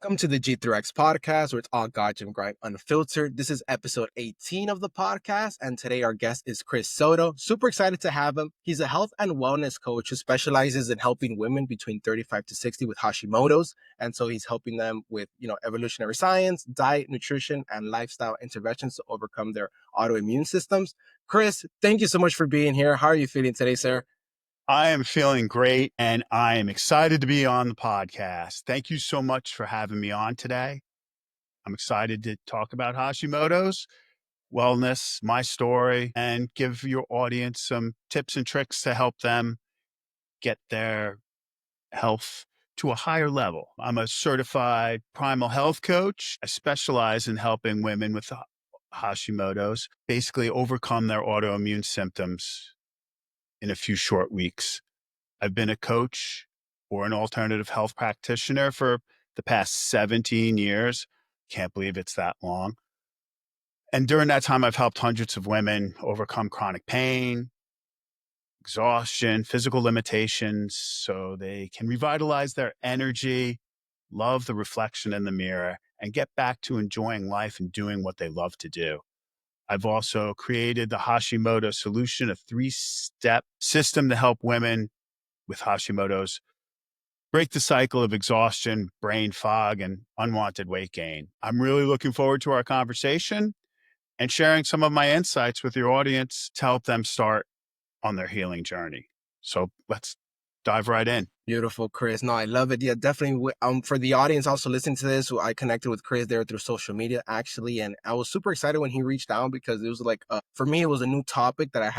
Welcome to the G3X podcast, where it's all God Gym Grind unfiltered. This is episode 18 of the podcast, and today our guest is Cris Soto. Super excited to have him. He's a health and wellness coach who specializes in helping women between 35 to 60 with Hashimoto's, and so he's helping them with, evolutionary science, diet, nutrition, and lifestyle interventions to overcome their autoimmune systems. Cris, thank you so much for being here. How are you feeling today, sir? I am feeling great, and I am excited to be on the podcast. Thank you so much for having me on today. I'm excited to talk about Hashimoto's, wellness, my story, and give your audience some tips and tricks to help them get their health to a higher level. I'm a certified primal health coach. I specialize in helping women with Hashimoto's basically overcome their autoimmune symptoms in a few short weeks. I've been a coach or an alternative health practitioner for the past 17 years. Can't believe it's that long. And during that time, I've helped hundreds of women overcome chronic pain, exhaustion, physical limitations, so they can revitalize their energy, love the reflection in the mirror, and get back to enjoying life and doing what they love to do. I've also created the Hashimoto solution, a 3-step system to help women with Hashimoto's break the cycle of exhaustion, brain fog, and unwanted weight gain. I'm really looking forward to our conversation and sharing some of my insights with your audience to help them start on their healing journey. So let's dive right in. Beautiful, Cris. No, I love it. Yeah, definitely. For the audience also listening to this, I connected with Cris there through social media actually, and I was super excited when he reached out because it was like, for me, it was a new topic that I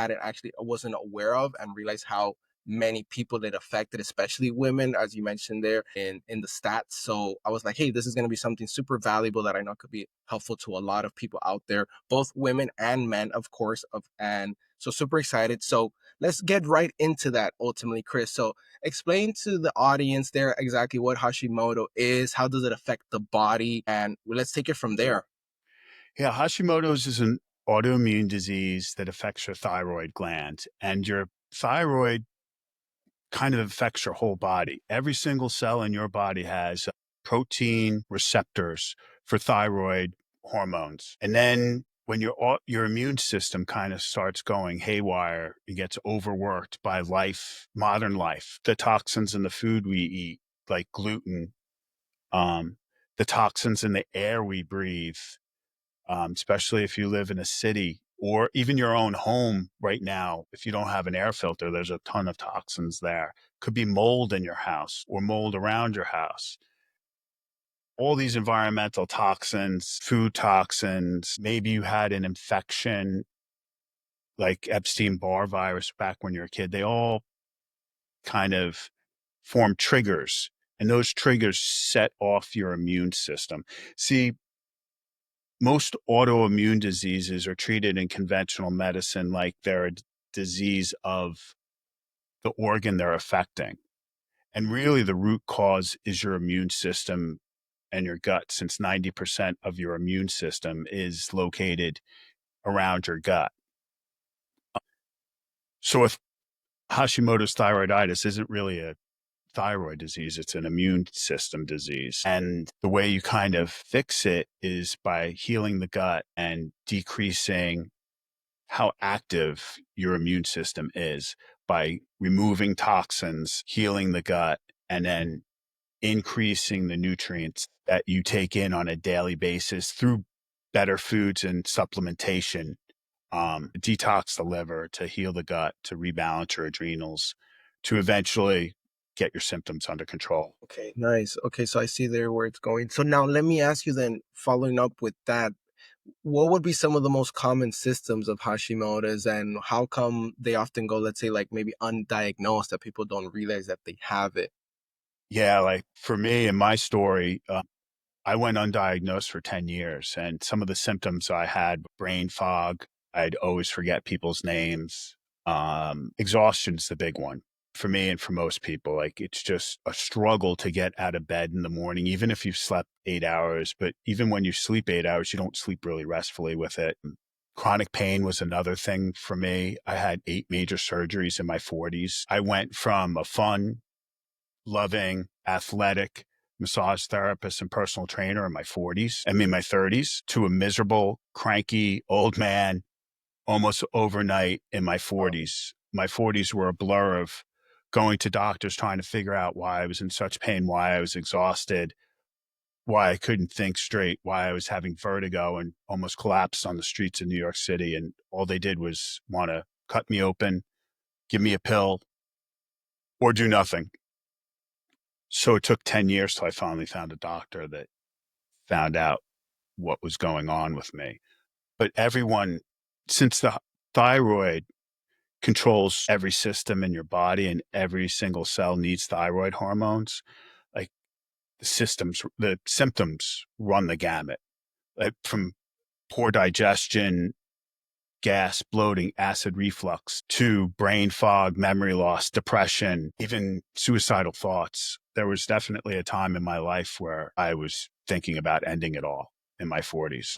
wasn't aware of, and realized how many people it affected, especially women, as you mentioned there in the stats. So I was like, hey, this is going to be something super valuable that I know could be helpful to a lot of people out there, both women and men, of course. And so super excited. So let's get right into that ultimately, Cris. So explain to the audience there exactly what Hashimoto is, how does it affect the body, and let's take it from there. Yeah, Hashimoto's is an autoimmune disease that affects your thyroid gland, and your thyroid kind of affects your whole body. Every single cell in your body has protein receptors for thyroid hormones. And then when your immune system kind of starts going haywire, it gets overworked by modern life, the toxins in the food we eat, like gluten, the toxins in the air we breathe, especially if you live in a city or even your own home right now. If you don't have an air filter, there's a ton of toxins there. Could be mold in your house or mold around your house. All these environmental toxins, food toxins, maybe you had an infection like Epstein-Barr virus back when you were a kid. They all kind of form triggers, and those triggers set off your immune system. See, most autoimmune diseases are treated in conventional medicine like they're a disease of the organ they're affecting. And really, the root cause is your immune system and your gut, since 90% of your immune system is located around your gut. So if Hashimoto's thyroiditis isn't really a thyroid disease, it's an immune system disease. And the way you kind of fix it is by healing the gut and decreasing how active your immune system is by removing toxins, healing the gut, and then increasing the nutrients that you take in on a daily basis through better foods and supplementation, detox the liver, to heal the gut, to rebalance your adrenals, to eventually get your symptoms under control. Okay, nice. Okay, so I see there where it's going. So now let me ask you then, following up with that, what would be some of the most common symptoms of Hashimoto's, and how come they often go, let's say, like maybe undiagnosed, that people don't realize that they have it? Yeah, like for me in my story, I went undiagnosed for 10 years, and some of the symptoms I had: brain fog. I'd always forget people's names. Exhaustion's the big one for me and for most people. Like, it's just a struggle to get out of bed in the morning, even if you've slept 8 hours. But even when you sleep 8 hours, you don't sleep really restfully with it. Chronic pain was another thing for me. I had 8 major surgeries in my 40s. I went from a fun, loving, athletic, massage therapist and personal trainer in my 40s, I mean, my 30s, to a miserable, cranky old man almost overnight in my 40s. My 40s were a blur of going to doctors, trying to figure out why I was in such pain, why I was exhausted, why I couldn't think straight, why I was having vertigo and almost collapsed on the streets of New York City. And all they did was want to cut me open, give me a pill, or do nothing. So it took 10 years till I finally found a doctor that found out what was going on with me. But everyone, since the thyroid controls every system in your body and every single cell needs thyroid hormones, like the symptoms run the gamut, like from poor digestion, gas, bloating, acid reflux, to brain fog, memory loss, depression, even suicidal thoughts. There was definitely a time in my life where I was thinking about ending it all in my 40s.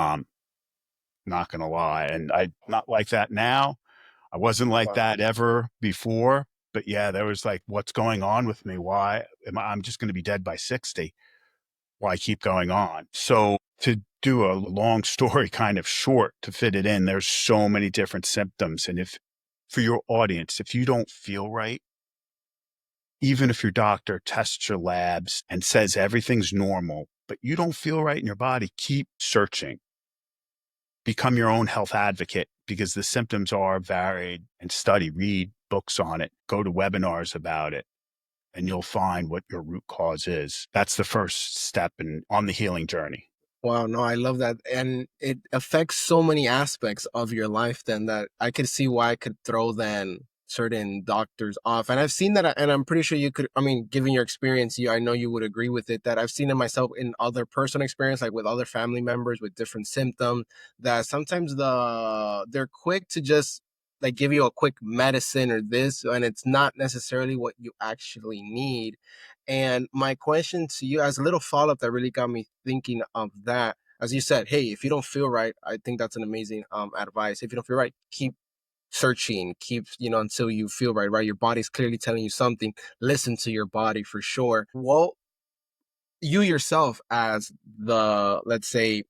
Not going to lie. And I'm not like that now. I wasn't like Wow. that ever before. But yeah, there was like, what's going on with me? Why am I'm just going to be dead by 60? Why keep going on? So to do a long story kind of short to fit it in, there's so many different symptoms. And if for your audience, if you don't feel right, even if your doctor tests your labs and says everything's normal, but you don't feel right in your body, keep searching. Become your own health advocate because the symptoms are varied, and read books on it, go to webinars about it, and you'll find what your root cause is. That's the first step on the healing journey. Wow, no, I love that. And it affects so many aspects of your life then that I could see why I could throw then certain doctors off. And I've seen that, and I'm pretty sure you could, I mean, given your experience, I know you would agree with it, that I've seen it myself in other personal experience, like with other family members with different symptoms, that sometimes they're quick to just like give you a quick medicine or this, and it's not necessarily what you actually need. And my question to you, as a little follow up that really got me thinking of that, as you said, hey, if you don't feel right, I think that's an amazing advice. If you don't feel right, keep searching, keep, until you feel right, right? Your body's clearly telling you something. Listen to your body for sure. Well, you yourself, as the, let's say,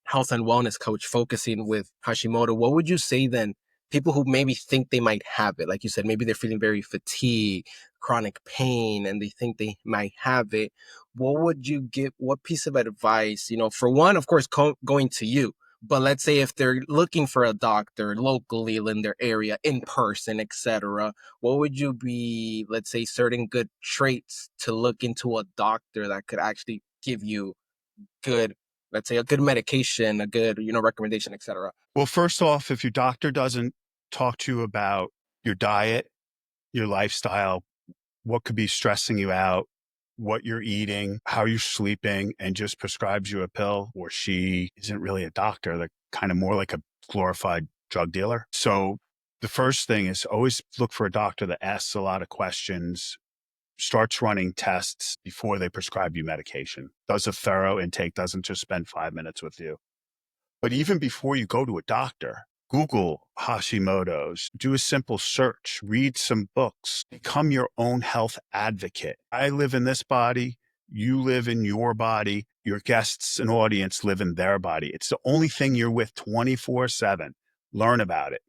health and wellness coach focusing with Hashimoto, what would you say then? People who maybe think they might have it, like you said, maybe they're feeling very fatigued, chronic pain, and they think they might have it. What would you give? What piece of advice? For one, of course, going to you. But let's say if they're looking for a doctor locally in their area, in person, etc., what would you be, let's say, certain good traits to look into a doctor that could actually give you good, let's say, a good medication, a good, recommendation, etc. Well, first off, if your doctor doesn't talk to you about your diet, your lifestyle, what could be stressing you out, what you're eating, how you're sleeping, and just prescribes you a pill, or she isn't really a doctor, they're kind of more like a glorified drug dealer. So the first thing is always look for a doctor that asks a lot of questions, starts running tests before they prescribe you medication, does a thorough intake, doesn't just spend 5 minutes with you. But even before you go to a doctor, Google Hashimoto's, do a simple search, read some books, become your own health advocate. I live in this body. You live in your body. Your guests and audience live in their body. It's the only thing you're with 24/7. Learn about it.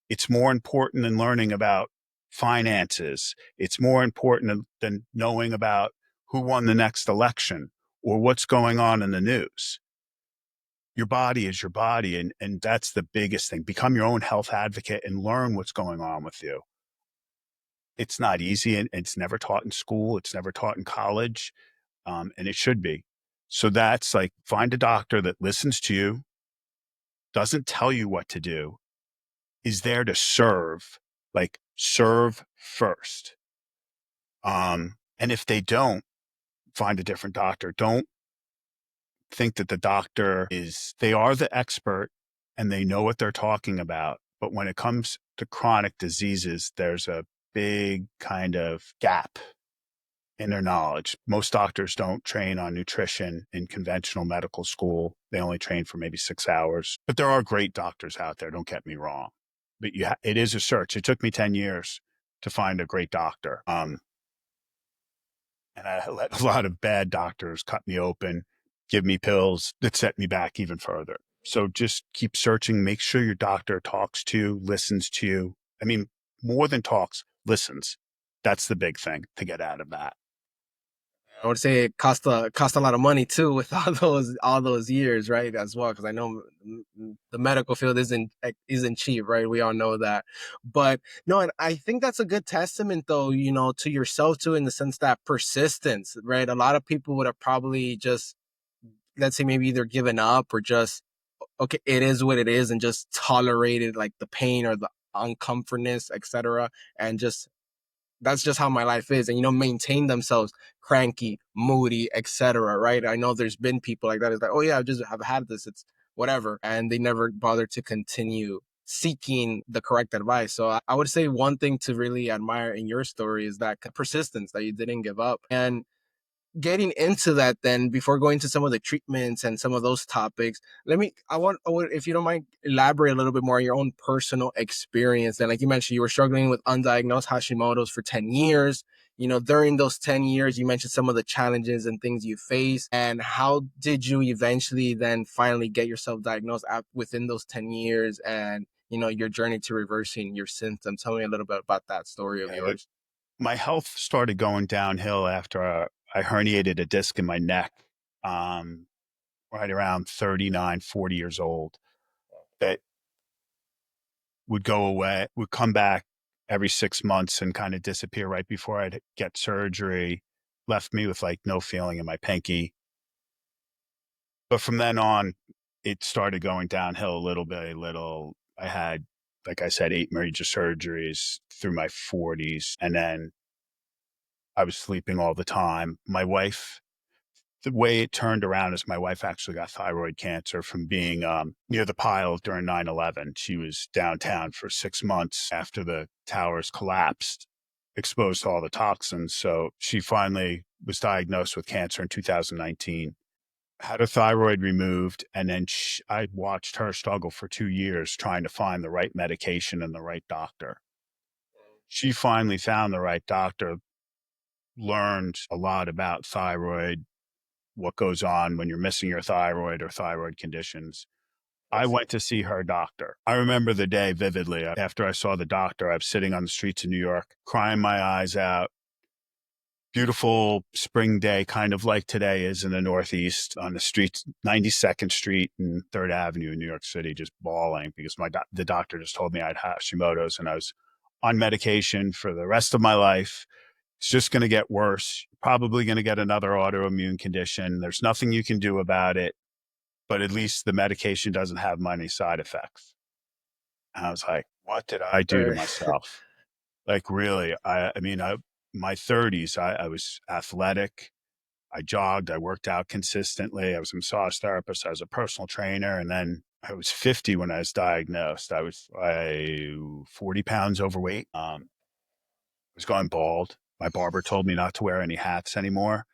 It's more important than learning about finances. It's more important than knowing about who won the next election or what's going on in the news. Your body is your body. And that's the biggest thing. Become your own health advocate and learn what's going on with you. It's not easy, and it's never taught in school. It's never taught in college. And it should be. So that's like, find a doctor that listens to you, doesn't tell you what to do, is there to serve, like serve first. And if they don't, find a different doctor. Don't think that the doctor they are the expert and they know what they're talking about. But when it comes to chronic diseases, there's a big kind of gap in their knowledge. Most doctors don't train on nutrition in conventional medical school. They only train for maybe 6 hours. But there are great doctors out there, don't get me wrong. But it is a search. It took me 10 years to find a great doctor. And I let a lot of bad doctors cut me open, give me pills that set me back even further. So just keep searching. Make sure your doctor talks to you, listens to you. I mean, more than talks, listens. That's the big thing to get out of that. I would say it cost a lot of money too with all those years, right? As well, because I know the medical field isn't cheap, right? We all know that. But no, and I think that's a good testament, though, to yourself too, in the sense that persistence, right? A lot of people would have probably just, let's say, maybe either given up or just, okay, it is what it is, and just tolerated like the pain or the uncomfortness, etc., and just that's just how my life is, and maintain themselves cranky, moody, etc., right? I know there's been people like that. It's like, oh yeah, I just have had this, it's whatever, and they never bother to continue seeking the correct advice. So I would say one thing to really admire in your story is that persistence, that you didn't give up. And getting into that, then, before going to some of the treatments and some of those topics, if you don't mind, elaborate a little bit more on your own personal experience. And like you mentioned, you were struggling with undiagnosed Hashimoto's for 10 years. During those 10 years, you mentioned some of the challenges and things you faced. And how did you eventually then finally get yourself diagnosed within those 10 years, and your journey to reversing your symptoms? Tell me a little bit about that story of Yeah, yours. my health started going downhill after I herniated a disc in my neck, um, right around 39, 40 years old. That would go away, would come back every 6 months and kind of disappear right before I'd get surgery, left me with like no feeling in my pinky. But from then on, it started going downhill a little by little. I had, like I said, 8 major surgeries through my 40s. And then I was sleeping all the time. My wife, the way it turned around is my wife actually got thyroid cancer from being near the pile during 9/11. She was downtown for 6 months after the towers collapsed, exposed to all the toxins. So she finally was diagnosed with cancer in 2019, had her thyroid removed. And then I watched her struggle for 2 years trying to find the right medication and the right doctor. She finally found the right doctor, learned a lot about thyroid, what goes on when you're missing your thyroid or thyroid conditions. I went to see her doctor. I remember the day vividly. After I saw the doctor, I was sitting on the streets of New York, crying my eyes out. Beautiful spring day, kind of like today is in the Northeast, on the streets, 92nd Street and 3rd Avenue in New York City, just bawling because the doctor just told me I had Hashimoto's and I was on medication for the rest of my life. It's just going to get worse. Probably going to get another autoimmune condition. There's nothing you can do about it, but at least the medication doesn't have many side effects. And I was like, what did I do to Right. myself? Like, really? My 30s, I was athletic. I jogged. I worked out consistently. I was a massage therapist. I was a personal trainer. And then I was 50 when I was diagnosed. I was 40 pounds overweight. Was going bald. My barber told me not to wear any hats anymore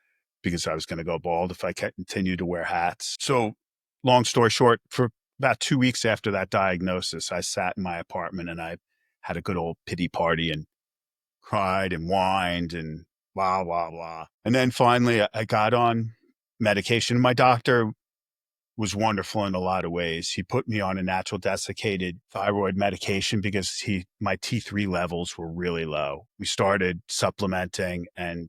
because I was going to go bald if I continued to wear hats. So, long story short, for about 2 weeks after that diagnosis, I sat in my apartment and I had a good old pity party and cried and whined and blah, blah, blah. And then finally, I got on medication. My doctor was wonderful in a lot of ways. He put me on a natural desiccated thyroid medication because my T3 levels were really low. We started supplementing and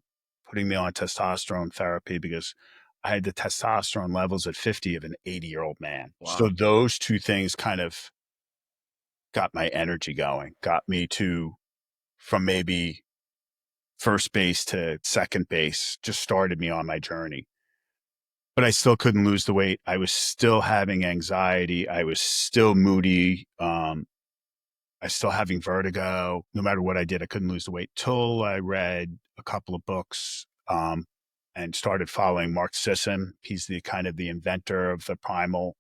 putting me on testosterone therapy because I had the testosterone levels at 50 of an 80-year-old man. So Wow. those two things kind of got my energy going, got me from maybe first base to second base, just started me on my journey. But I still couldn't lose the weight. I was still having anxiety. I was still moody. I was still having vertigo. No matter what I did, I couldn't lose the weight till I read a couple of books, and started following Mark Sisson. He's the kind of the inventor of the primal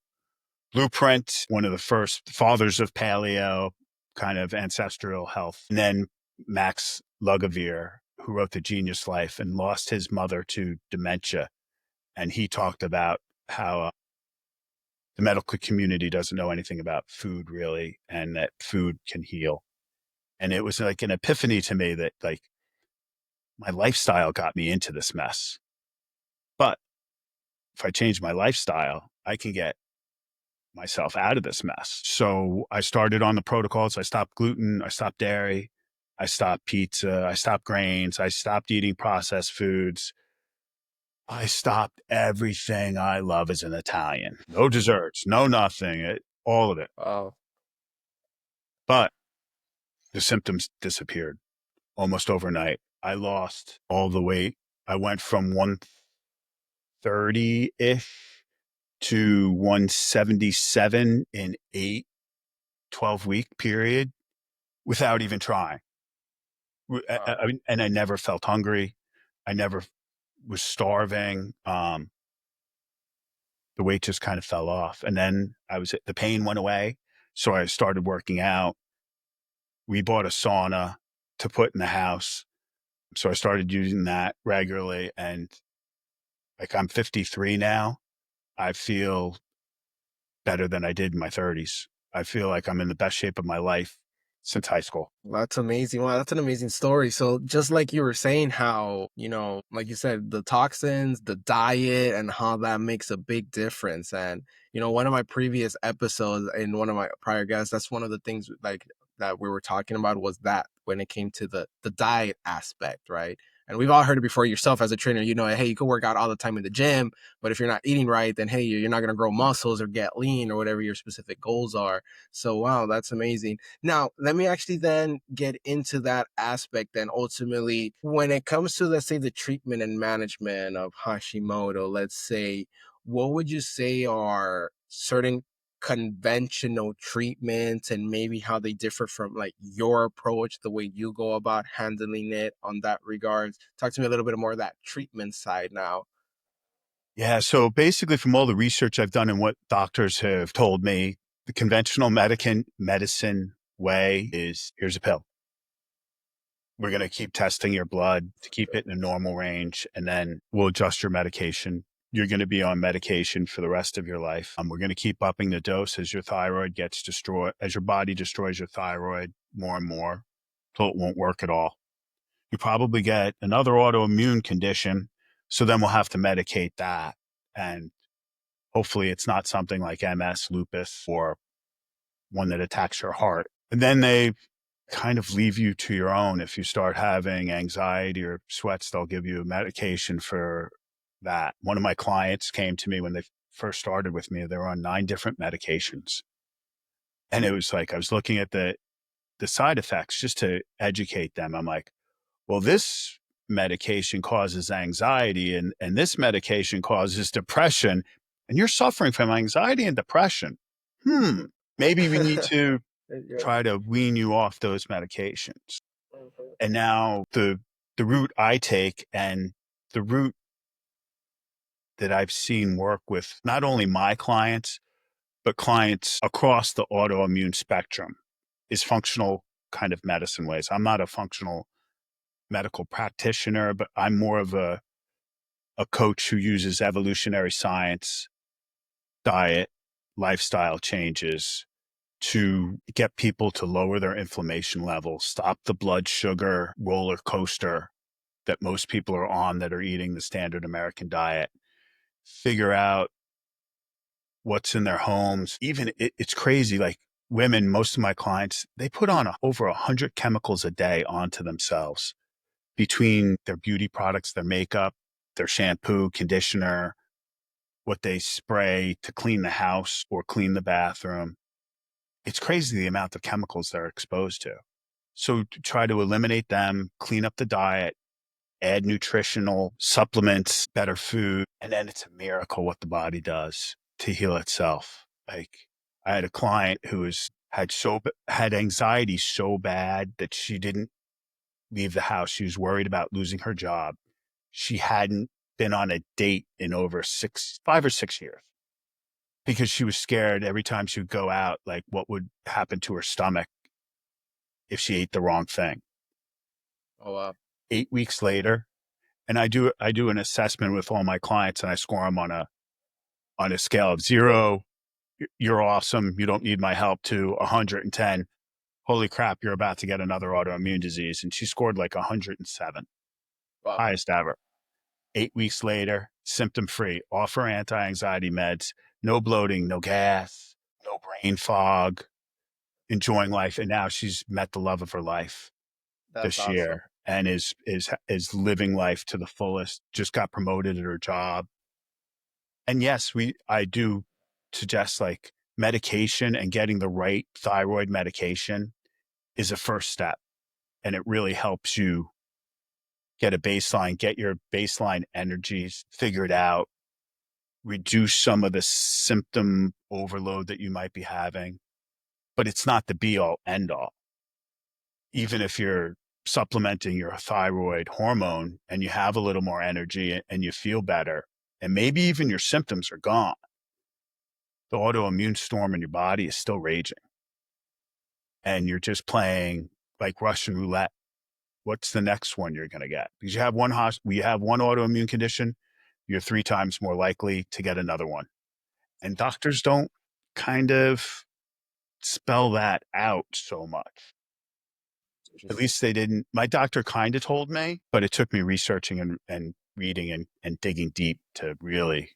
blueprint, one of the first fathers of paleo, kind of ancestral health. And then Max Lugavere, who wrote The Genius Life and lost his mother to dementia. And he talked about how the medical community doesn't know anything about food really, and that food can heal. And it was like an epiphany to me that like my lifestyle got me into this mess. But if I change my lifestyle, I can get myself out of this mess. So I started on the protocols. I stopped gluten. I stopped dairy. I stopped pizza. I stopped grains. I stopped eating processed foods. I stopped everything I love as an Italian. No desserts, no nothing, all of it. Wow. But the symptoms disappeared almost overnight. I lost all the weight. I went from 130-ish to 177 in 12-week period without even trying. Wow. And I never felt hungry. I never was starving. The weight just kind of fell off. And then the pain went away. So I started working out. We bought a sauna to put in the house. So I started using that regularly. And like, I'm 53 now. I feel better than I did in my 30s. I feel like I'm in the best shape of my life since high school. That's amazing. Wow, that's an amazing story. So just like you were saying how, like you said, the toxins, the diet, and how that makes a big difference. And, one of my previous episodes in one of my prior guests, that's one of the things like that we were talking about was that when it came to the diet aspect, right? And we've all heard it before yourself as a trainer, hey, you can work out all the time in the gym, but if you're not eating right, then hey, you're not going to grow muscles or get lean or whatever your specific goals are. So, wow, that's amazing. Now, let me actually then get into that aspect then ultimately when it comes to, let's say, the treatment and management of Hashimoto, let's say, what would you say are certain conventional treatments and maybe how they differ from like your approach, the way you go about handling it on that regards? Talk to me a little bit more of that treatment side now. Yeah. So basically, from all the research I've done and what doctors have told me, the conventional medicine way is here's a pill. We're going to keep testing your blood to keep it in a normal range, and then we'll adjust your medication. You're going to be on medication for the rest of your life. We're going to keep upping the dose as your thyroid gets destroyed, as your body destroys your thyroid more and more, till it won't work at all. You probably get another autoimmune condition, so then we'll have to medicate that. And hopefully it's not something like MS, lupus, or one that attacks your heart. And then they kind of leave you to your own. If you start having anxiety or sweats, they'll give you a medication for that. One of my clients came to me when they first started with me. They were on 9 different medications. And it was like, I was looking at the side effects just to educate them. I'm like, well, this medication causes anxiety and this medication causes depression. And you're suffering from anxiety and depression. Maybe we need to try to wean you off those medications. And now the route I take and the route that I've seen work with not only my clients, but clients across the autoimmune spectrum is functional kind of medicine ways. I'm not a functional medical practitioner, but I'm more of a coach who uses evolutionary science, diet, lifestyle changes to get people to lower their inflammation levels, stop the blood sugar roller coaster that most people are on that are eating the standard American diet, figure out what's in their homes. Even it's crazy. Like women, most of my clients, they put on over 100 chemicals a day onto themselves between their beauty products, their makeup, their shampoo, conditioner, what they spray to clean the house or clean the bathroom. It's crazy the amount of chemicals they're exposed to. So to try to eliminate them, clean up the diet, add nutritional supplements, better food, and then it's a miracle what the body does to heal itself. Like I had a client who had anxiety so bad that she didn't leave the house. She was worried about losing her job. She hadn't been on a date in over 5 or 6 years because she was scared every time she would go out, like what would happen to her stomach if she ate the wrong thing. Oh, wow. 8 weeks later, and I do an assessment with all my clients, and I score them on a scale of 0, you're awesome, you don't need my help, to 110, holy crap, you're about to get another autoimmune disease. And she scored like 107. Wow. highest ever. 8 weeks later, symptom free, off her anti anxiety meds, no bloating, no gas, no brain fog, enjoying life. And now she's met the love of her life That's this awesome. year and is living life to the fullest, just got promoted at her job. And yes, I do suggest like medication and getting the right thyroid medication is a first step. And it really helps you get your baseline energies figured out, reduce some of the symptom overload that you might be having, but it's not the be all end all. Even if you're supplementing your thyroid hormone and you have a little more energy and you feel better, and maybe even your symptoms are gone, the autoimmune storm in your body is still raging. And you're just playing like Russian roulette. What's the next one you're going to get? Because you have one autoimmune condition, you're 3 times more likely to get another one. And doctors don't kind of spell that out so much. At Interesting. least they didn't. My doctor kind of told me, but it took me researching and reading and digging deep to really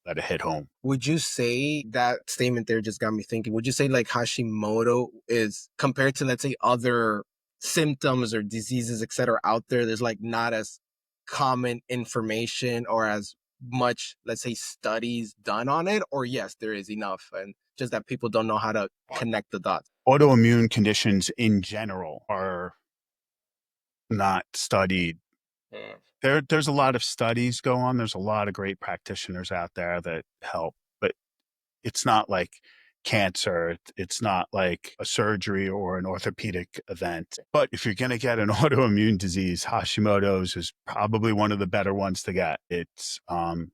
let it hit home. Would you say that statement there just got me thinking? Would you say like Hashimoto is compared to, let's say, other symptoms or diseases, et cetera, out there, there's like not as common information or as much, let's say, studies done on it? Or yes, there is enough, and just that people don't know how to connect the dots. Autoimmune conditions in general are not studied. Mm. There's a lot of studies go on. There's a lot of great practitioners out there that help, but it's not like cancer. It's not like a surgery or an orthopedic event. But if you're going to get an autoimmune disease, Hashimoto's is probably one of the better ones to get. The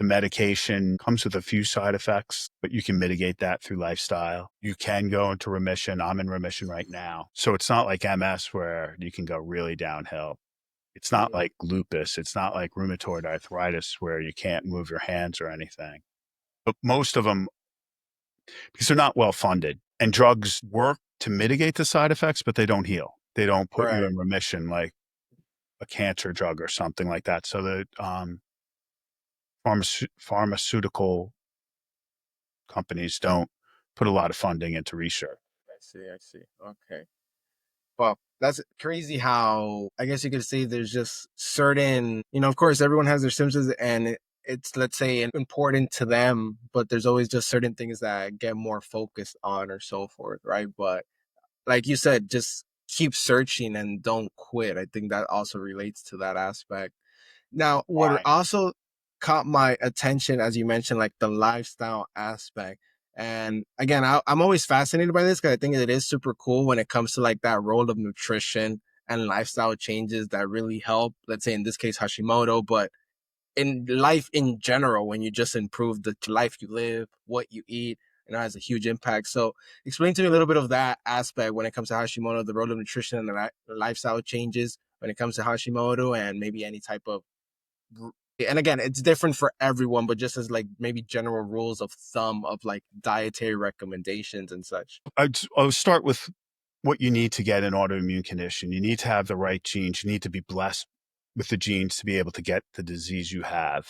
medication comes with a few side effects, but you can mitigate that through lifestyle. You can go into remission. I'm in remission right now. So it's not like MS where you can go really downhill. It's not Mm. like lupus. It's not like rheumatoid arthritis where you can't move your hands or anything. But most of them, because they're not well funded, and drugs work to mitigate the side effects, but they don't heal. They don't put you Right. in remission like a cancer drug or something like that. So the pharmaceutical companies don't put a lot of funding into research. I see. I see. Okay. Well, that's crazy how I guess you could say there's just certain, of course, everyone has their symptoms and it's, let's say, important to them, but there's always just certain things that get more focused on or so forth, right? But like you said, just keep searching and don't quit. I think that also relates to that aspect. Now, what Fine. also caught my attention, as you mentioned, like the lifestyle aspect. And again, I'm always fascinated by this because I think it is super cool when it comes to like that role of nutrition and lifestyle changes that really help, let's say in this case, Hashimoto, but in life in general, when you just improve the life you live, what you eat, it has a huge impact. So explain to me a little bit of that aspect when it comes to Hashimoto, the role of nutrition and the lifestyle changes when it comes to Hashimoto, and maybe any type of, and again, it's different for everyone, but just as like maybe general rules of thumb of like dietary recommendations and such. I'll start with what you need to get an autoimmune condition. You need to have the right genes. You need to be blessed with the genes to be able to get the disease you have.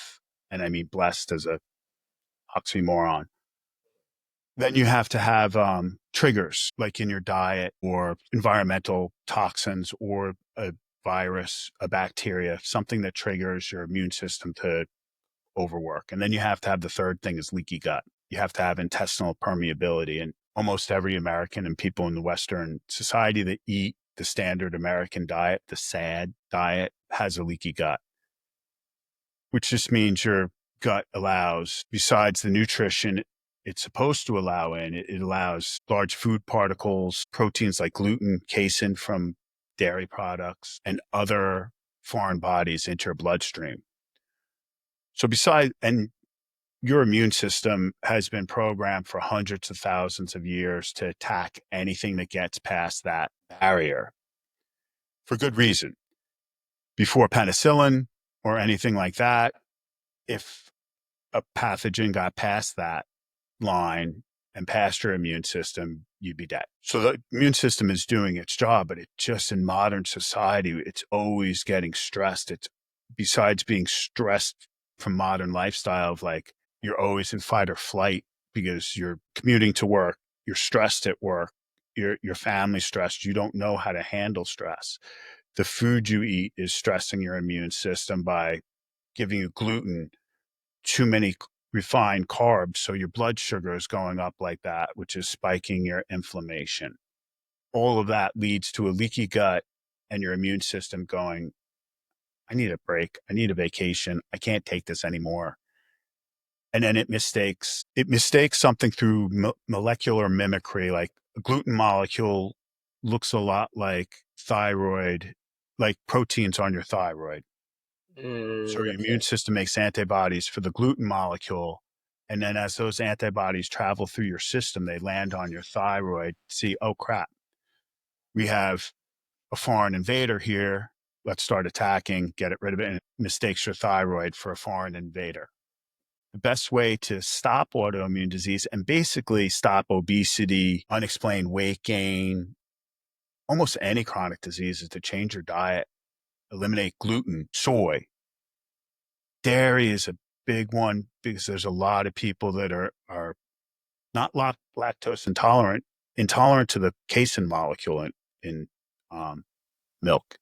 And I mean, blessed as a oxymoron. Then you have to have triggers like in your diet or environmental toxins or a virus, a bacteria, something that triggers your immune system to overwork. And then you have to have the third thing is leaky gut. You have to have intestinal permeability. And almost every American and people in the Western society that eat the standard American diet, the SAD diet, has a leaky gut, which just means your gut allows, besides the nutrition it's supposed to allow in, it allows large food particles, proteins like gluten, casein from dairy products, and other foreign bodies into your bloodstream. So and your immune system has been programmed for hundreds of thousands of years to attack anything that gets past that barrier for good reason. Before penicillin or anything like that, if a pathogen got past that line and past your immune system, you'd be dead. So the immune system is doing its job, but it just in modern society, it's always getting stressed. It's besides being stressed from modern lifestyle of like, you're always in fight or flight because you're commuting to work, you're stressed at work, your family's stressed, you don't know how to handle stress. The food you eat is stressing your immune system by giving you gluten, too many refined carbs. So your blood sugar is going up like that, which is spiking your inflammation. All of that leads to a leaky gut and your immune system going, I need a break. I need a vacation. I can't take this anymore. And then it mistakes something through molecular mimicry. Like a gluten molecule looks a lot like thyroid, like proteins on your thyroid. So your immune Okay. system makes antibodies for the gluten molecule. And then as those antibodies travel through your system, they land on your thyroid. See, oh crap, we have a foreign invader here. Let's start attacking, get it rid of it, and it mistakes your thyroid for a foreign invader. The best way to stop autoimmune disease and basically stop obesity, unexplained weight gain, almost any chronic disease is to change your diet, eliminate gluten, soy. Dairy is a big one because there's a lot of people that are not lactose intolerant to the casein molecule in milk,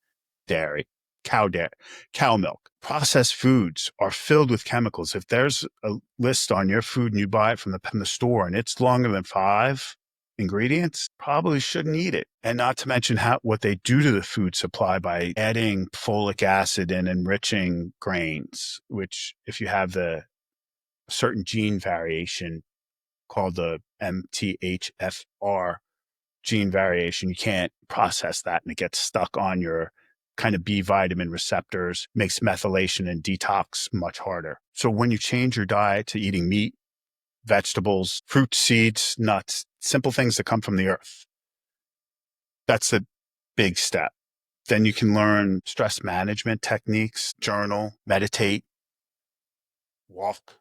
dairy, dairy, cow milk. Processed foods are filled with chemicals. If there's a list on your food and you buy it from the store and it's longer than 5 ingredients, probably shouldn't eat it. And not to mention what they do to the food supply by adding folic acid and enriching grains, which if you have the certain gene variation called the MTHFR gene variation, you can't process that and it gets stuck on your kind of B vitamin receptors, makes methylation and detox much harder. So when you change your diet to eating meat, vegetables, fruits, seeds, nuts, simple things that come from the earth, that's a big step. Then you can learn stress management techniques, journal, meditate, walk,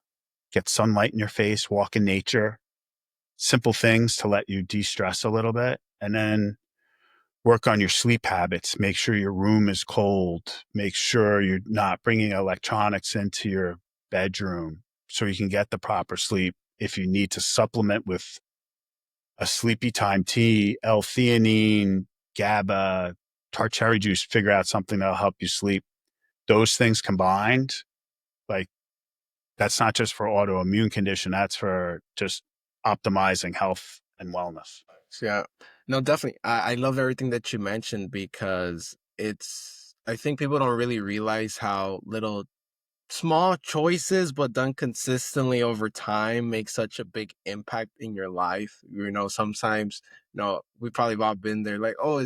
get sunlight in your face, walk in nature, simple things to let you de-stress a little bit. And then work on your sleep habits. Make sure your room is cold. Make sure you're not bringing electronics into your bedroom so you can get the proper sleep. If you need to supplement with a sleepy time tea, L-theanine, GABA, tart cherry juice, figure out something that'll help you sleep. Those things combined, like that's not just for autoimmune condition, that's for just optimizing health and wellness. Yeah. No, definitely. I love everything that you mentioned because I think people don't really realize how little small choices, but done consistently over time, make such a big impact in your life. Sometimes, we've probably all been there like, oh,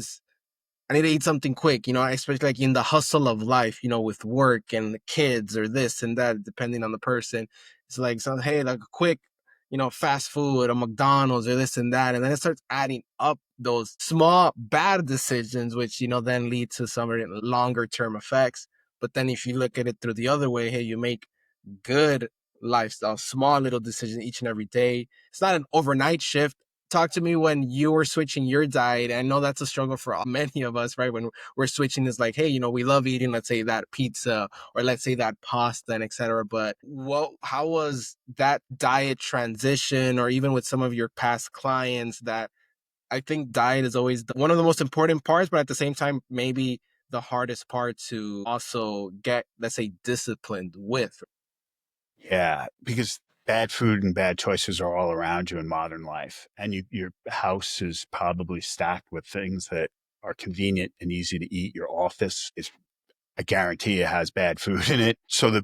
I need to eat something quick, especially like in the hustle of life, with work and the kids or this and that, depending on the person. It's like, so, hey, like a quick, fast food or McDonald's or this and that. And then it starts adding up those small bad decisions, which, then lead to some longer term effects. But then if you look at it through the other way, hey, you make good lifestyle, small little decisions each and every day. It's not an overnight shift. Talk to me when you were switching your diet. I know that's a struggle for many of us, right? When we're switching, is like, hey, we love eating, let's say that pizza or let's say that pasta and etc. But how was that diet transition, or even with some of your past clients? That I think diet is always one of the most important parts, but at the same time, maybe the hardest part to also get, let's say, disciplined with. Yeah, because bad food and bad choices are all around you in modern life. And your house is probably stacked with things that are convenient and easy to eat. Your office is, I guarantee it has bad food in it. So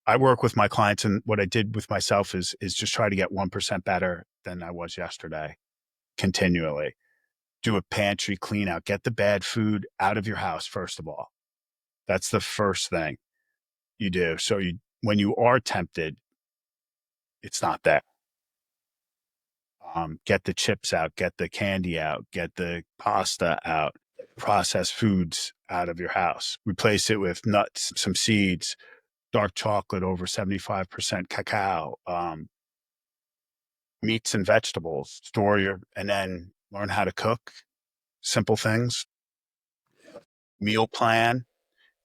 I work with my clients, and what I did with myself is just try to get 1% better than I was yesterday continually. Do a pantry clean out, get the bad food out of your house, first of all. That's the first thing you do. So when you are tempted, it's not there. Get the chips out, get the candy out, get the pasta out, processed foods out of your house. Replace it with nuts, some seeds, dark chocolate over 75% cacao, meats and vegetables, and then learn how to cook simple things, meal plan.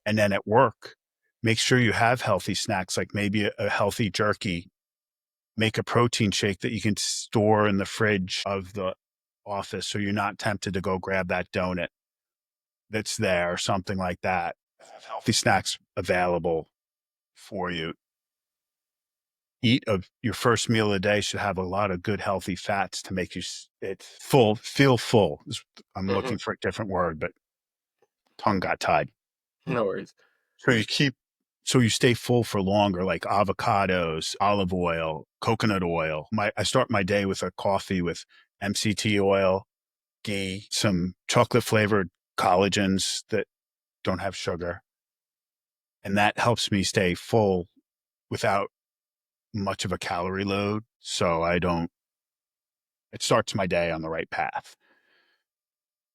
And then at work, make sure you have healthy snacks, like maybe a healthy jerky, make a protein shake that you can store in the fridge of the office. So you're not tempted to go grab that donut that's there or something like that. Have healthy snacks available for you. Eat of your first meal of the day should have a lot of good healthy fats to make you it full, feel full. I'm Hmm. looking for a different word, but tongue got tied. No worries. So you stay full for longer, like avocados, olive oil, coconut oil. I start my day with a coffee with MCT oil, ghee, some chocolate flavored collagens that don't have sugar. And that helps me stay full without much of a calorie load. So it starts my day on the right path.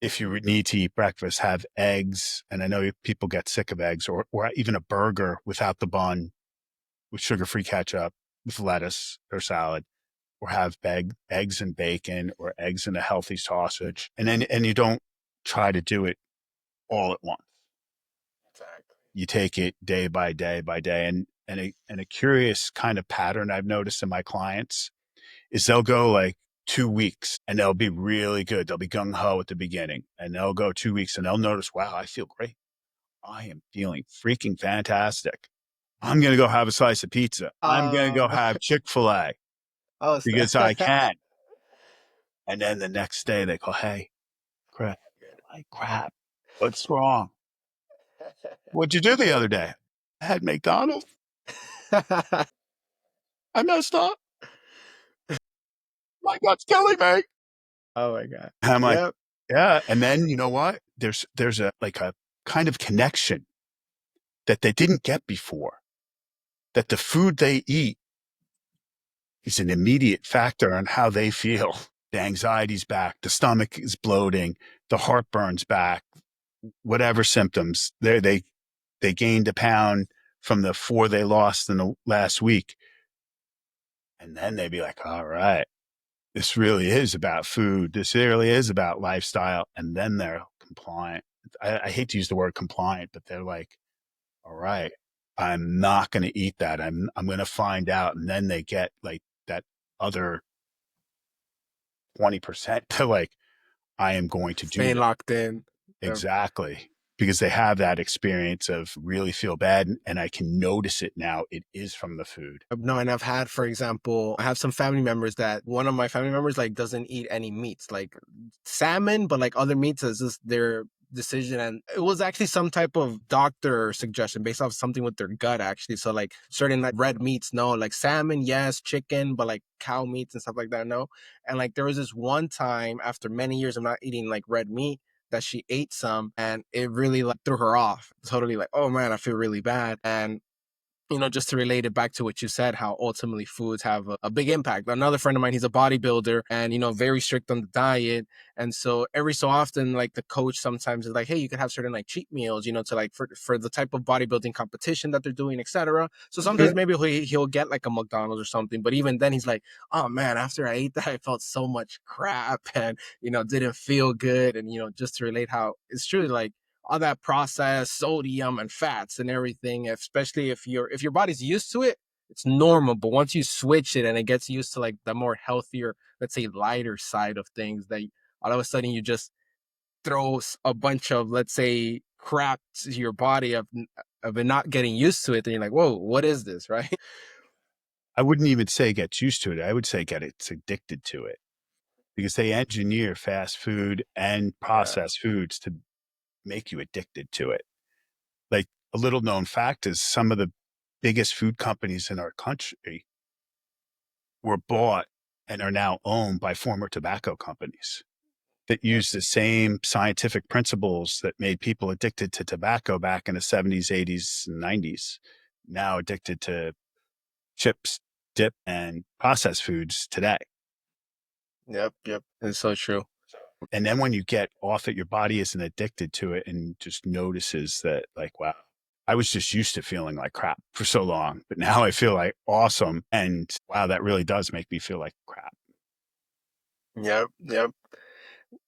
If you need to eat breakfast, have eggs. And I know people get sick of eggs, or even a burger without the bun with sugar-free ketchup, with lettuce or salad, or have eggs and bacon, or eggs and a healthy sausage. And you don't try to do it all at once. Exactly. You take it day by day by day. And a curious kind of pattern I've noticed in my clients is they'll go like 2 weeks and they'll be really good. They'll be gung ho at the beginning, and they'll go 2 weeks and they'll notice, wow, I feel great. I am feeling freaking fantastic. I'm going to go have a slice of pizza. I'm going to go Uh, have Chick-fil-A oh, because I can. And then the next day they go, hey, crap, like crap. What's wrong? What'd you do the other day? I had McDonald's. I messed up. My gut's killing me. Oh my God. I'm like, Yep. yeah. And then you know what? There's a like a kind of connection that they didn't get before. That the food they eat is an immediate factor on how they feel. The anxiety's back, the stomach is bloating, the heartburn's back, whatever symptoms. They gained a pound from the 4 they lost in the last week. And then they'd be like, all right, this really is about food. This really is about lifestyle. And then they're compliant. I hate to use the word compliant, but they're like, all right, I'm not going to eat that. I'm going to find out. And then they get like that other 20% to like, I am going to do Staying this. locked in. Yep. Exactly. Because they have that experience of really feel bad, and I can notice it now. It is from the food. No, and I've had, for example, I have some family members that one of my family members like doesn't eat any meats, like salmon, but like other meats is just their decision. And it was actually some type of doctor suggestion based off something with their gut, actually. So like certain like red meats, no, like salmon, yes, chicken, but like cow meats and stuff like that, no. And like there was this one time after many years of not eating like red meat that she ate some, and it really like threw her off. Totally like, oh man, I feel really bad. And just to relate it back to what you said, how ultimately foods have a big impact. Another friend of mine, he's a bodybuilder and, very strict on the diet. And so every so often, like the coach sometimes is like, hey, you could have certain like cheat meals, to like for the type of bodybuilding competition that they're doing, etc. So sometimes maybe he'll get like a McDonald's or something. But even then he's like, oh man, after I ate that, I felt so much crap and, didn't feel good. And, just to relate how it's truly like, all that processed sodium and fats and everything, especially if your body's used to it, it's normal. But once you switch it and it gets used to like the more healthier, let's say lighter side of things, that all of a sudden you just throw a bunch of, let's say, crap to your body of it not getting used to it, then you're like, whoa, what is this, right? I wouldn't even say gets used to it. I would say it's addicted to it, because they engineer fast food and Yeah. processed foods to make you addicted to it. Like, a little known fact is some of the biggest food companies in our country were bought and are now owned by former tobacco companies that use the same scientific principles that made people addicted to tobacco back in the 70s, 80s, and 90s, now addicted to chips, dip, and processed foods today. Yep. It's so true. And then when you get off it, your body isn't addicted to it and just notices that, like, wow, I was just used to feeling like crap for so long, but now I feel like awesome. And wow, that really does make me feel like crap. Yep, yep.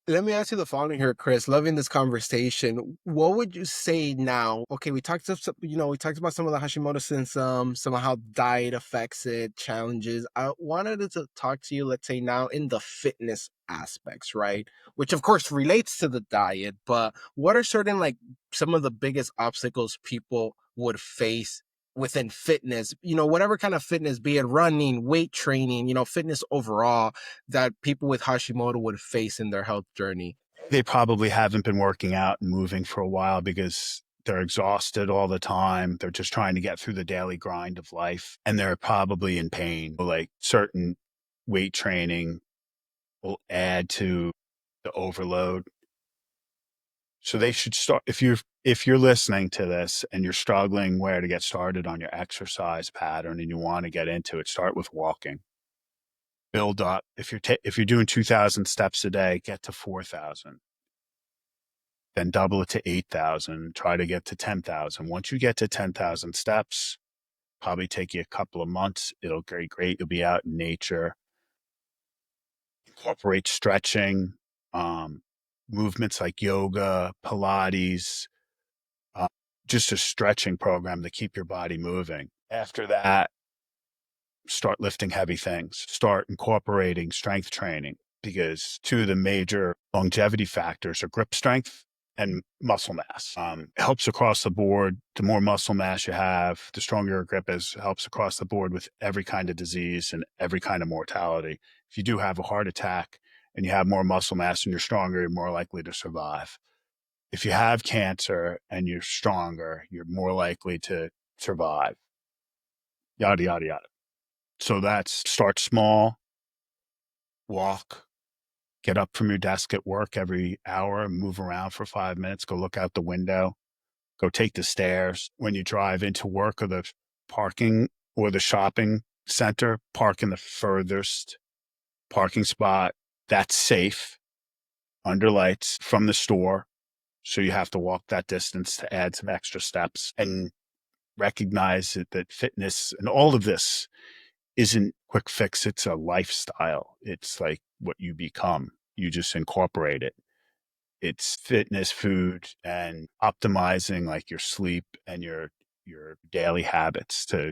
Let me ask you the following here, Chris. Loving this conversation. What would you say now? Okay, we talked we talked about some of the Hashimoto symptoms, some of how diet affects it, challenges. I wanted to talk to you, let's say now in the fitness aspects, right? Which of course relates to the diet, but what are certain like some of the biggest obstacles people would face within fitness, whatever kind of fitness, be it running, weight training, fitness overall that people with Hashimoto would face in their health journey. They probably haven't been working out and moving for a while because they're exhausted all the time. They're just trying to get through the daily grind of life and they're probably in pain. Like certain weight training will add to the overload. So they should start if you're listening to this and you're struggling where to get started on your exercise pattern and you want to get into it, start with walking. Build up. If you're doing 2,000 steps a day, get to 4,000. Then double it to 8,000, try to get to 10,000. Once you get to 10,000 steps, probably take you a couple of months. It'll be great. You'll be out in nature. Incorporate stretching, um, movements like yoga, Pilates, uh, just a stretching program to keep your body moving. After that, start lifting heavy things, start incorporating strength training because two of the major longevity factors are grip strength and muscle mass. It helps across the board. The more muscle mass you have, the stronger your grip is. It helps across the board with every kind of disease and every kind of mortality. If you do have a heart attack and you have more muscle mass and you're stronger, you're more likely to survive. If you have cancer and you're stronger, you're more likely to survive. Yada, yada, yada. So that's start small, walk, get up from your desk at work every hour, move around for 5 minutes, go look out the window, go take the stairs. When you drive into work or the parking or the shopping center, park in the furthest parking spot that's safe under lights from the store. So you have to walk that distance to add some extra steps and recognize that fitness and all of this isn't quick fix. It's a lifestyle. It's like what you become. You just incorporate it. It's fitness, food, and optimizing like your sleep and your daily habits to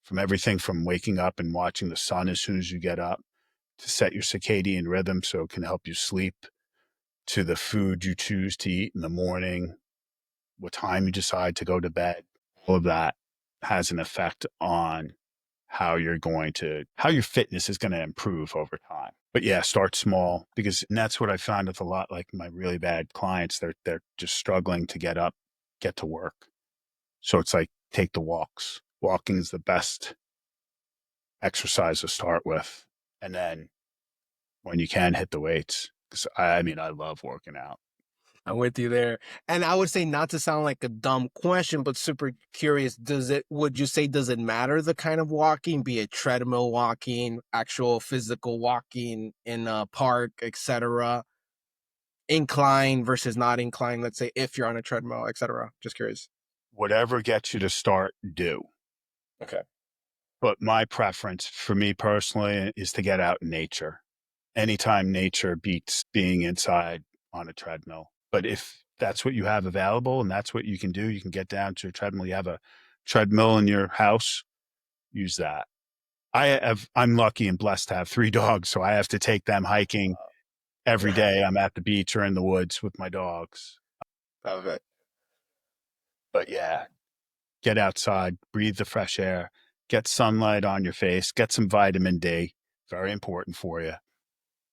from everything from waking up and watching the sun as soon as you get up to set your circadian rhythm so it can help you sleep to the food you choose to eat in the morning, what time you decide to go to bed. All of that has an effect on how your fitness is going to improve over time. But yeah, start small because and that's what I found with a lot like my really bad clients. They're just struggling to get up, get to work. So it's like take the walks. Walking is the best exercise to start with. And then when you can hit the weights. Because I mean, I love working out. I'm with you there. And I would say not to sound like a dumb question, but super curious. Would you say, does it matter the kind of walking, be it treadmill walking, actual physical walking in a park, etc., incline versus not incline, let's say if you're on a treadmill, etc. Just curious. Whatever gets you to start, do. Okay. But my preference for me personally is to get out in nature. Anytime nature beats being inside on a treadmill. But if that's what you have available and that's what you can do, you can get down to a treadmill. You have a treadmill in your house, use that. I'm lucky and blessed to have 3 dogs, so I have to take them hiking every Yeah. day. I'm at the beach or in the woods with my dogs. Love it. But yeah, get outside, breathe the fresh air, get sunlight on your face, get some vitamin D. Very important for you.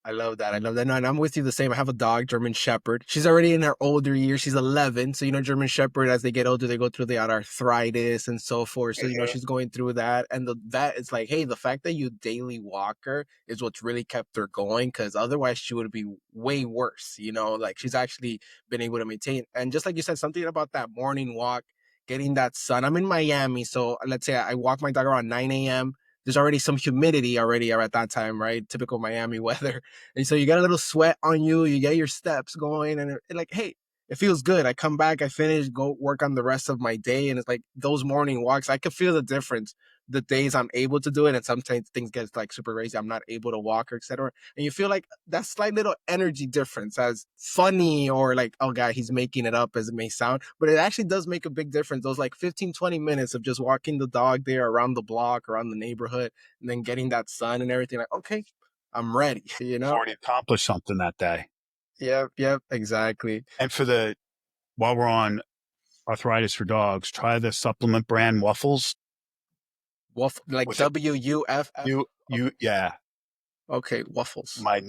I love that. I love that. No, and I'm with you the same. I have a dog, German Shepherd. She's already in her older years. She's 11. So, German Shepherd, as they get older, they go through the arthritis and so forth. So, she's going through that. And the vet is like, hey, the fact that you daily walk her is what's really kept her going because otherwise she would be way worse. Like she's actually been able to maintain. And just like you said, something about that morning walk, getting that sun. I'm in Miami. So let's say I walk my dog around 9 a.m. There's already some humidity already at that time, right? Typical Miami weather. And so you get a little sweat on you, you get your steps going, and like, hey, it feels good. I come back, I finish, go work on the rest of my day. And it's like those morning walks, I could feel the difference the days I'm able to do it, and sometimes things get like super crazy, I'm not able to walk or etc. And you feel like that slight little energy difference, as funny or like, oh god, he's making it up as it may sound, but it actually does make a big difference. Those like 15-20 minutes of just walking the dog there around the block, around the neighborhood, and then getting that sun and everything, like, okay, I'm ready, you You've know? already accomplished something that day. Yep, exactly. And while we're on arthritis for dogs, try the supplement brand Waffles Waffle, like with a WUFF. yeah. Okay, waffles. My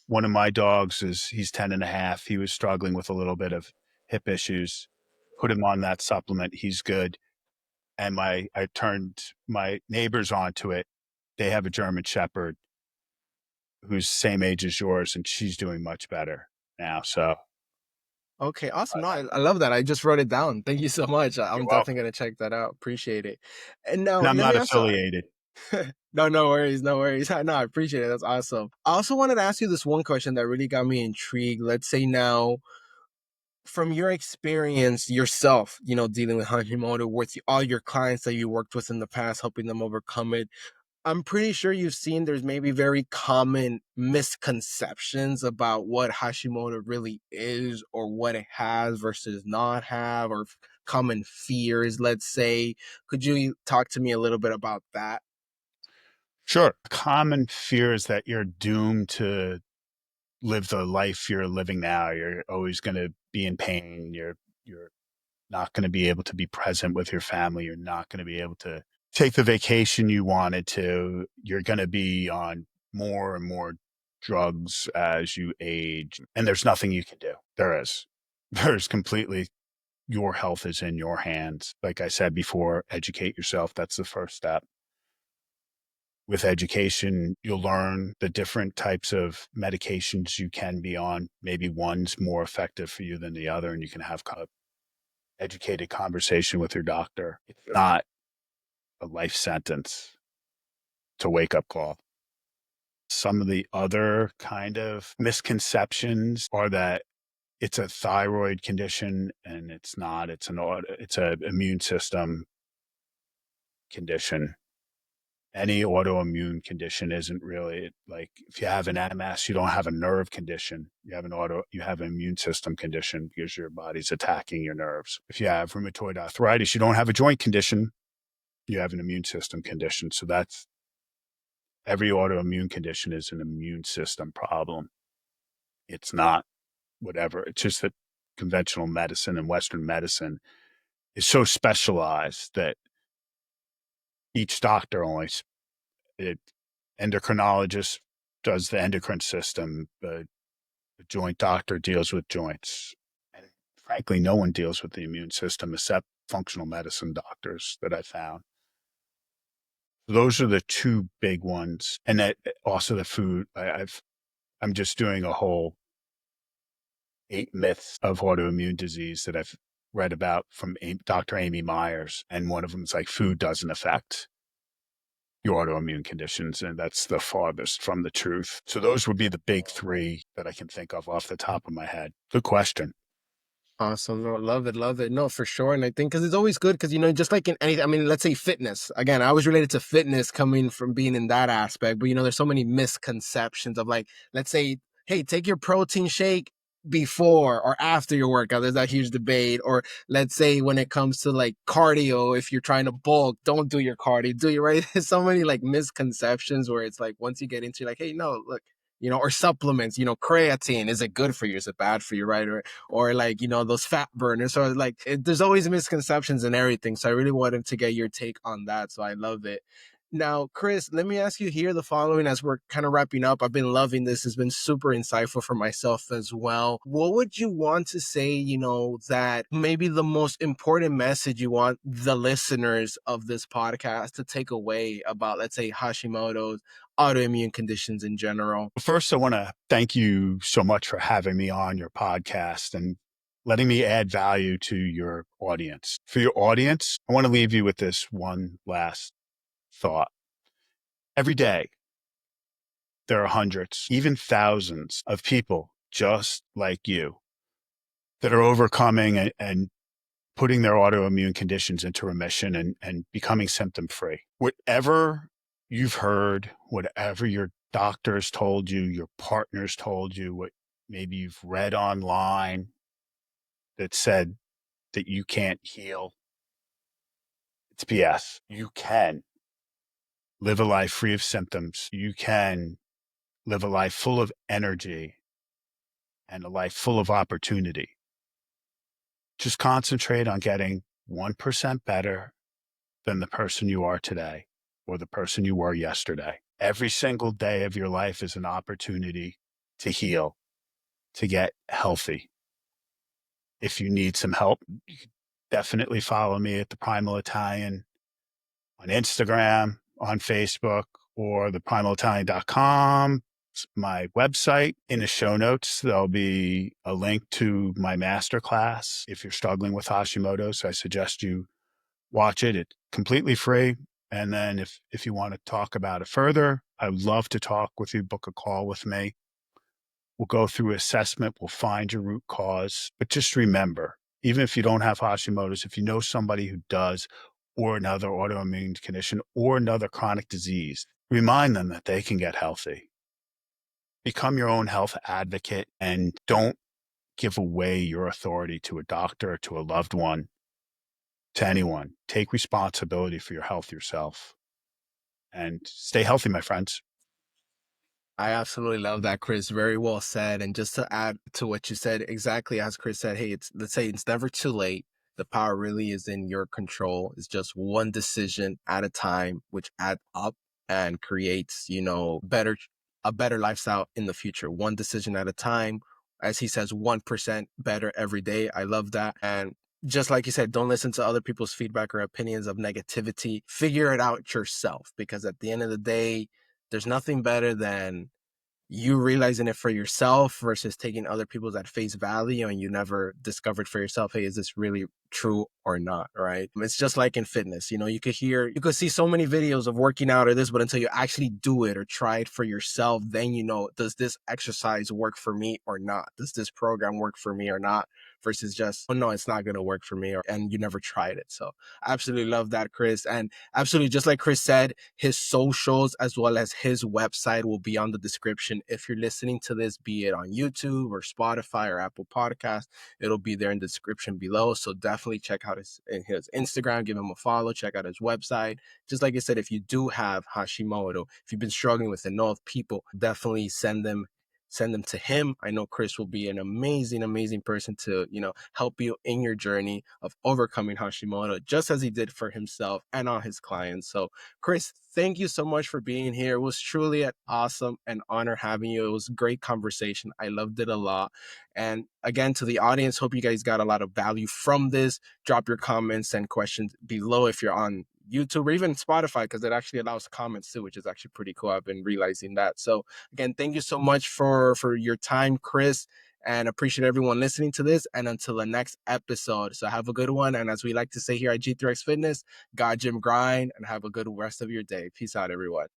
one of my dogs he's 10 and a half. He was struggling with a little bit of hip issues. Put him on that supplement. He's good. And I turned my neighbors onto it. They have a German Shepherd who's same age as yours, and she's doing much better now. So Okay, awesome. No, I love that. I just wrote it down. Thank you so much. you're I'm definitely welcome. gonna check that out. Appreciate it. And now And I'm let me not also affiliated. no, no worries, no worries. No, I appreciate it. That's awesome. I also wanted to ask you this one question that really got me intrigued. Let's say now, from your experience yourself, dealing with Hashimoto, with all your clients that you worked with in the past, helping them overcome it, I'm pretty sure you've seen there's maybe very common misconceptions about what Hashimoto really is, or what it has versus not have, or common fears, let's say. Could you talk to me a little bit about that? Sure. Common fear is that you're doomed to live the life you're living now. You're always going to be in pain. You're not going to be able to be present with your family. You're not going to be able to take the vacation you wanted to. You're going to be on more and more drugs as you age. And there's nothing you can do. There is. There's completely your health is in your hands. Like I said before, educate yourself. That's the first step. With education, you'll learn the different types of medications you can be on. Maybe one's more effective for you than the other, and you can have educated conversation with your doctor. It's not a life sentence. It's a wake up call. Some of the other kind of misconceptions are that it's a thyroid condition, and it's not. It's an immune system condition. Any autoimmune condition isn't really like if you have an MS, you don't have a nerve condition. You have an immune system condition because your body's attacking your nerves. If you have rheumatoid arthritis, you don't have a joint condition. You have an immune system condition. So that's every autoimmune condition is an immune system problem. It's not whatever. It's just that conventional medicine and Western medicine is so specialized that each doctor only it endocrinologist does the endocrine system. The joint doctor deals with joints. And frankly, no one deals with the immune system except functional medicine doctors that I found. Those are the two big ones. And that also the food. I'm just doing a whole 8 myths of autoimmune disease that I've read about from Dr. Amy Myers. And one of them is like food doesn't affect your autoimmune conditions, and that's the farthest from the truth. So those would be the big three that I can think of off the top of my head. Good question. Awesome. No, love it. Love it. No, for sure. And I think because it's always good because, just like in anything, I mean, let's say fitness. Again, I was related to fitness coming from being in that aspect. But, there's so many misconceptions of like, let's say, hey, take your protein shake before or after your workout. There's that huge debate. Or let's say when it comes to like cardio, if you're trying to bulk, don't do your cardio, do you right? There's so many like misconceptions where it's like once you get into like, hey, no, look, or supplements, creatine, is it good for you? Is it bad for you? Right. Or like those fat burners, or like there's always misconceptions and everything, so I really wanted to get your take on that, so I love it. Now, Cris, let me ask you here the following as we're kind of wrapping up. I've been loving this. It's been super insightful for myself as well. What would you want to say, that maybe the most important message you want the listeners of this podcast to take away about, let's say, Hashimoto's, autoimmune conditions in general? First, I want to thank you so much for having me on your podcast and letting me add value to your audience. For your audience, I want to leave you with this one last thought. Every day, there are hundreds, even thousands of people just like you that are overcoming and putting their autoimmune conditions into remission and becoming symptom free. Whatever you've heard, whatever your doctors told you, your partners told you, what maybe you've read online that said that you can't heal, it's BS. You can live a life free of symptoms. You can live a life full of energy and a life full of opportunity. Just concentrate on getting 1% better than the person you are today or the person you were yesterday. Every single day of your life is an opportunity to heal, to get healthy. If you need some help, you can definitely follow me at the Primal Italian on Instagram, on Facebook, or theprimalitalian.com. It's my website. In the show notes, there'll be a link to my masterclass. If you're struggling with Hashimoto's, I suggest you watch it. It's completely free. And then if you want to talk about it further, I'd love to talk with you, book a call with me. We'll go through assessment. We'll find your root cause. But just remember, even if you don't have Hashimoto's, if you know somebody who does, or another autoimmune condition, or another chronic disease, remind them that they can get healthy. Become your own health advocate and don't give away your authority to a doctor, to a loved one, to anyone. Take responsibility for your health yourself and stay healthy, my friends. I absolutely love that, Cris. Very well said. And just to add to what you said, exactly as Cris said, hey, let's say it's never too late. The power really is in your control. It's just one decision at a time, which adds up and creates, a better lifestyle in the future. One decision at a time. As he says, 1% better every day. I love that. And just like you said, don't listen to other people's feedback or opinions of negativity. Figure it out yourself, because at the end of the day, there's nothing better than you realizing it for yourself versus taking other people's at face value and you never discovered for yourself, hey, is this really true or not, right? It's just like in fitness, you could see so many videos of working out or this, but until you actually do it or try it for yourself, then does this exercise work for me or not? Does this program work for me or not? Versus just, oh no, it's not going to work for me, and you never tried it. So I absolutely love that, Cris. And absolutely, just like Cris said, his socials as well as his website will be on the description. If you're listening to this, be it on YouTube or Spotify or Apple Podcast, it'll be there in the description below. So definitely check out his Instagram, give him a follow, check out his website. Just like I said, if you do have Hashimoto, if you've been struggling with it, know of people, definitely send them to him. I know Cris will be an amazing person to, help you in your journey of overcoming Hashimoto, just as he did for himself and all his clients. So Cris, thank you so much for being here. It was truly an awesome and honor having you. It was a great conversation. I loved it a lot. And again, to the audience, hope you guys got a lot of value from this. Drop your comments and questions below if you're on YouTube or even Spotify, because it actually allows comments too, which is actually pretty cool. I've been realizing that. So again, thank you so much for your time, Cris, and appreciate everyone listening to this. And until the next episode, so have a good one. And as we like to say here at G3X Fitness, God Gym Grind, and have a good rest of your day. Peace out, everyone.